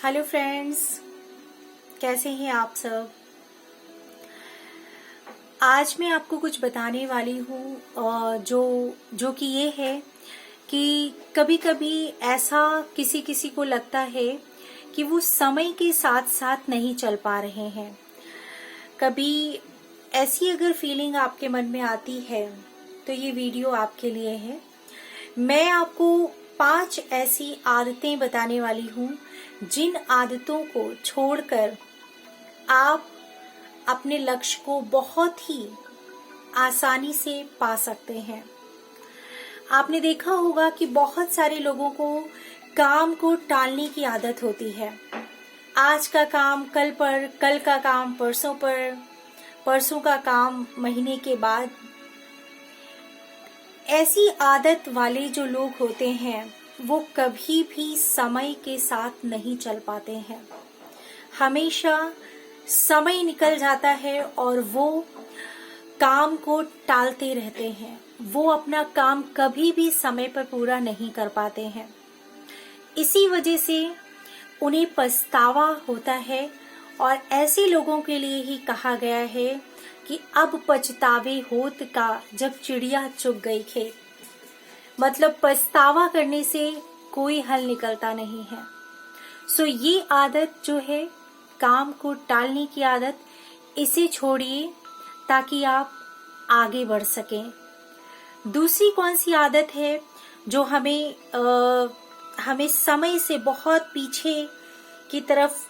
Hello friends, कैसे हैं आप सब। आज मैं आपको कुछ बताने वाली हूँ जो कि ये है कि कभी कभी ऐसा किसी किसी को लगता है कि वो समय के साथ साथ नहीं चल पा रहे हैं। कभी ऐसी अगर फीलिंग आपके मन में आती है तो ये वीडियो आपके लिए है। मैं आपको 5 ऐसी आदतें बताने वाली हूँ जिन आदतों को छोड़कर आप अपने लक्ष्य को बहुत ही आसानी से पा सकते हैं। आपने देखा होगा कि बहुत सारे लोगों को काम को टालने की आदत होती है। आज का काम कल पर, कल का काम परसों पर, परसों का काम महीने के बाद। ऐसी आदत वाले जो लोग होते हैं वो कभी भी समय के साथ नहीं चल पाते हैं। हमेशा समय निकल जाता है और वो काम को टालते रहते हैं। वो अपना काम कभी भी समय पर पूरा नहीं कर पाते हैं। इसी वजह से उन्हें पछतावा होता है और ऐसे लोगों के लिए ही कहा गया है कि अब पछतावे होत का जब चिड़िया चुग गई खेत। मतलब पछतावा करने से कोई हल निकलता नहीं है। सो ये आदत जो है काम को टालने की आदत, इसे छोड़िए ताकि आप आगे बढ़ सकें। दूसरी कौन सी आदत है जो हमें समय से बहुत पीछे की तरफ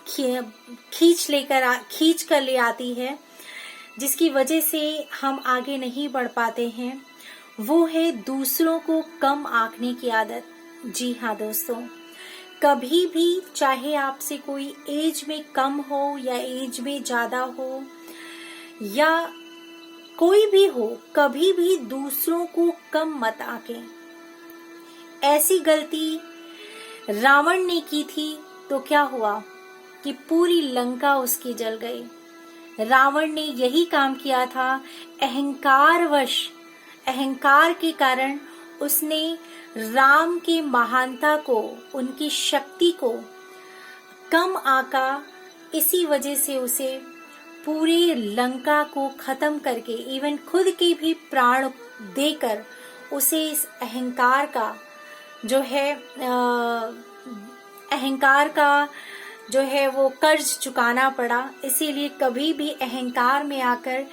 खींच कर ले आती है, जिसकी वजह से हम आगे नहीं बढ़ पाते हैं, वो है दूसरों को कम आंकने की आदत। जी हाँ दोस्तों, कभी भी चाहे आपसे कोई एज में कम हो या एज में ज्यादा हो या कोई भी हो, कभी भी दूसरों को कम मत आंकें। ऐसी गलती रावण ने की थी तो क्या हुआ कि पूरी लंका उसकी जल गई। रावण ने यही काम किया था। अहंकार के कारण उसने राम की महानता को, उनकी शक्ति को कम आंका। इसी वजह से उसे पूरी लंका को खत्म करके, इवन खुद के भी प्राण देकर उसे इस अहंकार का जो है वो कर्ज चुकाना पड़ा। इसीलिए कभी भी अहंकार में आकर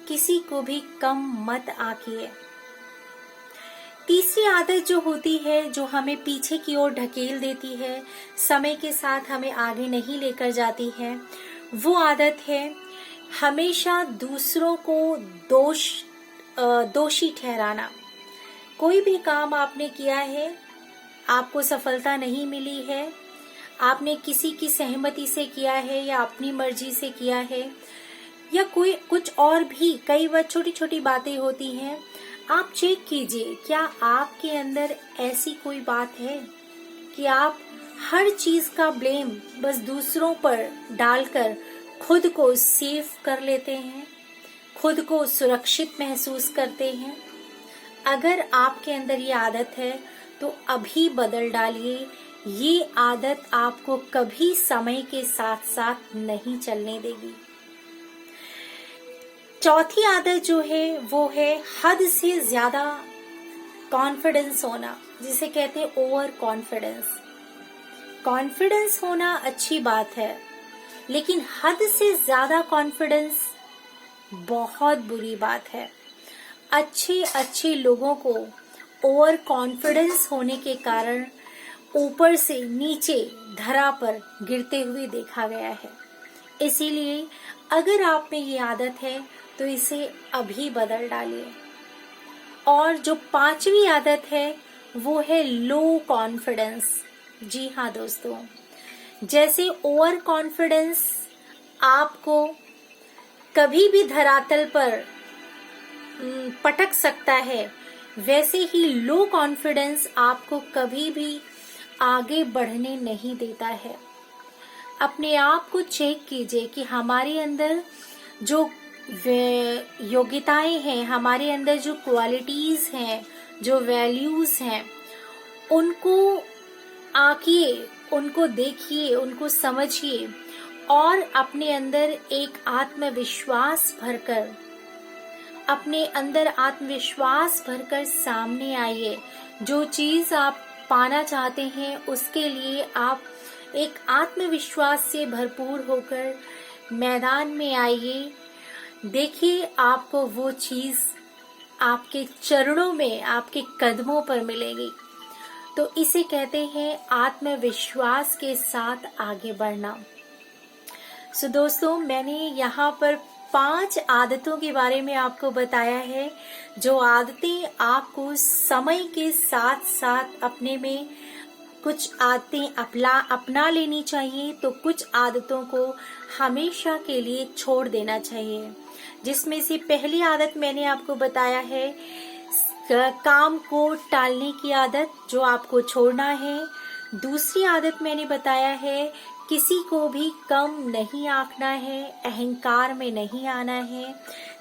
किसी को भी कम मत आंकिए। तीसरी आदत जो होती है, जो हमें पीछे की ओर ढकेल देती है, समय के साथ हमें आगे नहीं लेकर जाती है, वो आदत है हमेशा दूसरों को दोषी ठहराना। कोई भी काम आपने किया है, आपको सफलता नहीं मिली है, आपने किसी की सहमति से किया है या अपनी मर्जी से किया है, या कोई कुछ और भी कई बार छोटी छोटी बातें होती हैं। आप चेक कीजिए, क्या आपके अंदर ऐसी कोई बात है कि आप हर चीज का ब्लेम बस दूसरों पर डालकर खुद को सेफ कर लेते हैं, खुद को सुरक्षित महसूस करते हैं। अगर आपके अंदर ये आदत है तो अभी बदल डालिए। ये आदत आपको कभी समय के साथ साथ नहीं चलने देगी। चौथी आदत जो है वो है हद से ज्यादा कॉन्फिडेंस होना, जिसे कहते हैं ओवर कॉन्फिडेंस। कॉन्फिडेंस होना अच्छी बात है, लेकिन हद से ज्यादा कॉन्फिडेंस बहुत बुरी बात है। अच्छे लोगों को ओवर कॉन्फिडेंस होने के कारण ऊपर से नीचे धरा पर गिरते हुए देखा गया है। इसीलिए अगर आप में ये आदत है तो इसे अभी बदल डालिए। और जो 5वीं आदत है वो है लो कॉन्फिडेंस। जी हाँ दोस्तों, जैसे ओवर कॉन्फिडेंस आपको कभी भी धरातल पर पटक सकता है, वैसे ही लो कॉन्फिडेंस आपको कभी भी आगे बढ़ने नहीं देता है। अपने आप को चेक कीजिए कि हमारे अंदर जो योग्यताएं हैं, हमारे अंदर जो क्वालिटीज हैं, जो वैल्यूज हैं, उनको आंकिए उनको देखिए, उनको समझिए और अपने अंदर एक आत्मविश्वास भरकर, अपने अंदर आत्मविश्वास भरकर सामने आइए। जो चीज आप पाना चाहते हैं उसके लिए आप एक आत्मविश्वास से भरपूर होकर मैदान में आइए। देखिए आपको वो चीज आपके चरणों में, आपके कदमों पर मिलेगी। तो इसे कहते हैं आत्मविश्वास के साथ आगे बढ़ना। सो दोस्तों, मैंने यहाँ पर 5 आदतों के बारे में आपको बताया है, जो आदतें आपको समय के साथ साथ अपने में कुछ आदतें अपना लेनी चाहिए, तो कुछ आदतों को हमेशा के लिए छोड़ देना चाहिए। जिसमें से पहली आदत मैंने आपको बताया है काम को टालने की आदत, जो आपको छोड़ना है। दूसरी आदत मैंने बताया है किसी को भी कम नहीं आंकना है, अहंकार में नहीं आना है।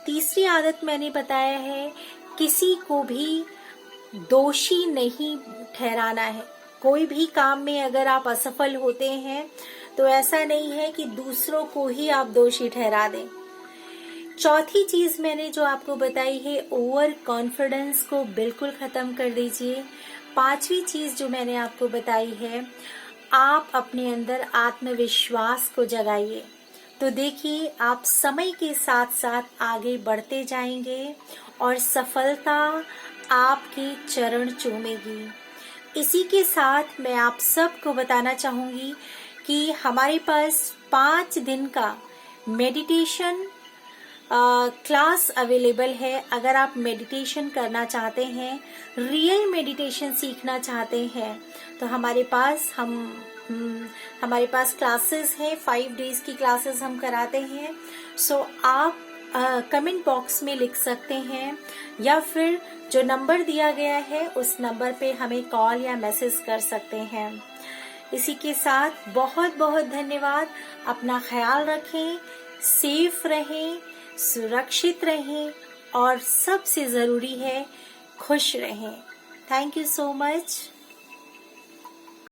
तीसरी आदत मैंने बताया है किसी को भी दोषी नहीं ठहराना है। कोई भी काम में अगर आप असफल होते हैं तो ऐसा नहीं है कि दूसरों को ही आप दोषी ठहरा दें। चौथी चीज मैंने जो आपको बताई है, ओवर कॉन्फिडेंस को बिल्कुल खत्म कर दीजिए। पांचवी चीज जो मैंने आपको बताई है, आप अपने अंदर आत्मविश्वास को जगाइए। तो देखिए आप समय के साथ साथ आगे बढ़ते जाएंगे और सफलता आपके चरण चूमेगी। इसी के साथ मैं आप सबको बताना चाहूंगी कि हमारे पास 5 दिन का मेडिटेशन क्लास अवेलेबल है। अगर आप मेडिटेशन करना चाहते हैं, रियल मेडिटेशन सीखना चाहते हैं, तो हमारे पास क्लासेस हैं। 5 डेज की क्लासेस हम कराते हैं। सो आप कमेंट बॉक्स में लिख सकते हैं या फिर जो नंबर दिया गया है उस नंबर पे हमें कॉल या मैसेज कर सकते हैं। इसी के साथ बहुत बहुत धन्यवाद। अपना ख्याल रखें, सेफ रहें, सुरक्षित रहें और सबसे जरूरी है खुश रहें। Thank you so much.